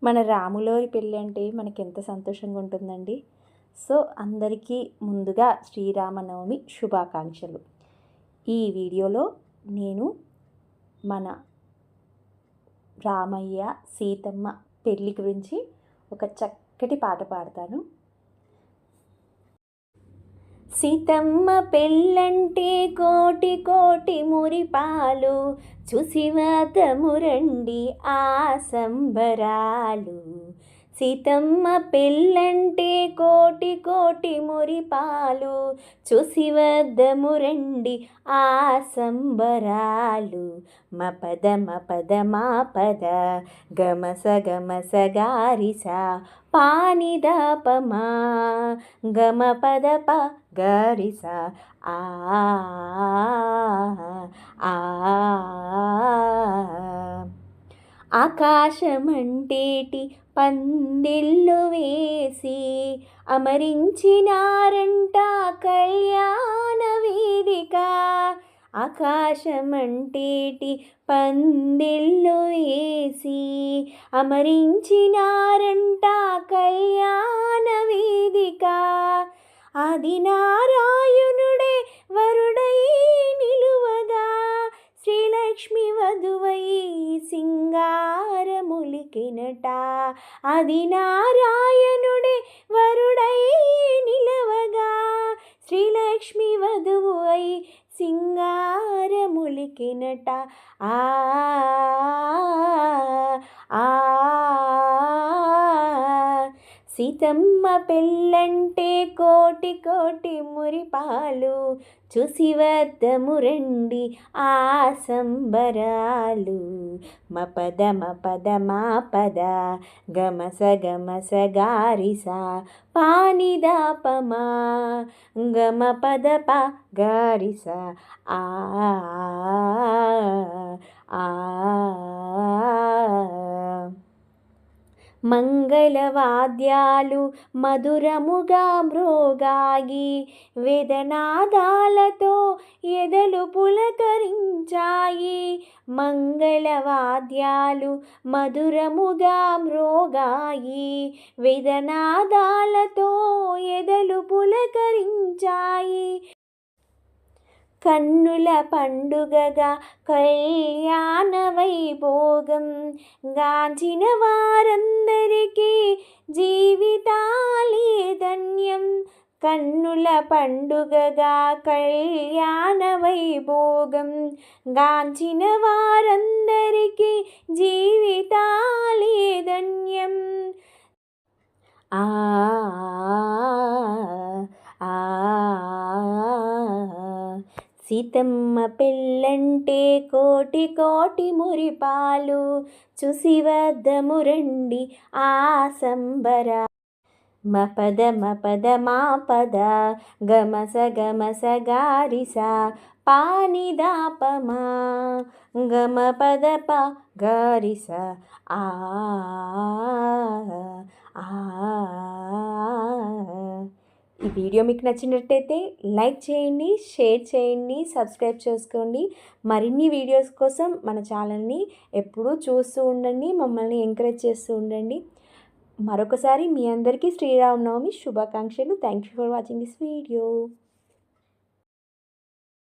మన రాములోరి పెళ్ళి అంటే మనకెంత సంతోషంగా ఉంటుందండి. సో అందరికీ ముందుగా శ్రీరామనవమి శుభాకాంక్షలు. ఈ వీడియోలో నేను మన రామయ్య సీతమ్మ పెళ్ళి గురించి ఒక చక్కటి పాట పాడతాను. సీతమ్మ పెళ్ళంటే కోటి కోటి మురిపాలు, చూసి వదము రండి ఆ సంబరాలు. సీతమ్మ పెళ్ళంటే కోటి కోటి మురిపాలు, చూసి వద్దము రండి ఆ సంబరాలు. మపద మపద మాపద గమస గమస గారిస పానిదపమా గమ పద ప గారిస ఆ ఆకాశమంటేటి పందిళ్ళు వేసి అమరించినారంట కళ్యాణ వేదిక. ఆకాశమంటేటి పందిళ్ళు వేసి అమరించినారంట కళ్యాణ వేదిక. ఆది నారాయణుడే వరుడై నిలువగా, శ్రీలక్ష్మి వధువై సింగారములికినట. ఆది నారాయణుడే వరుడై నిలవగా, శ్రీలక్ష్మి వధువై సింగారములికినట. ఆ సీతమ్మ పెళ్ళంటే కోటి కోటి మురిపాలు, చూసి వద్దము రండి ఆ సంబరాలు. మపద మపద మాపద గమస గమస గారిస పానిదాపమా గమ పద ప గారిస ఆ మంగళవాద్యాలు మధురముగా మ్రోగాయి, వేదనాదాలతో ఎదలు పులకరించాయి. మంగళవాద్యాలు మధురముగా మ్రోగాయి, వేదనాదాలతో ఎదలు పులకరించాయి. కన్నుల పండుగగా కళ్యాణ వైభోగం గాంచిన వారందరికీ జీవితాలే ధన్యం. కన్నుల పండుగగా కళ్యాణ వైభోగం గాంచిన వారందరికీ జీవితాలే ధన్యం. సీతమ్మ పెళ్ళంటే కోటి కోటి మురిపాలు, చూసి వద్దము రండి ఆ సంబరా. మపద మపద మాపద గమస గమస గారిస పానిదాపమా గమ పద ప గారిస ఆ ఈ వీడియో మీకు నచ్చినట్టయితే లైక్ చేయండి, షేర్ చేయండి, సబ్స్క్రైబ్ చేసుకోండి. మరిన్ని వీడియోస్ కోసం మన ఛానల్ని ఎప్పుడూ చూస్తూ ఉండండి, మమ్మల్ని ఎంకరేజ్ చేస్తూ ఉండండి. మరొకసారి మీ అందరికీ శ్రీరామనవమి శుభాకాంక్షలు. Thank you for watching this video.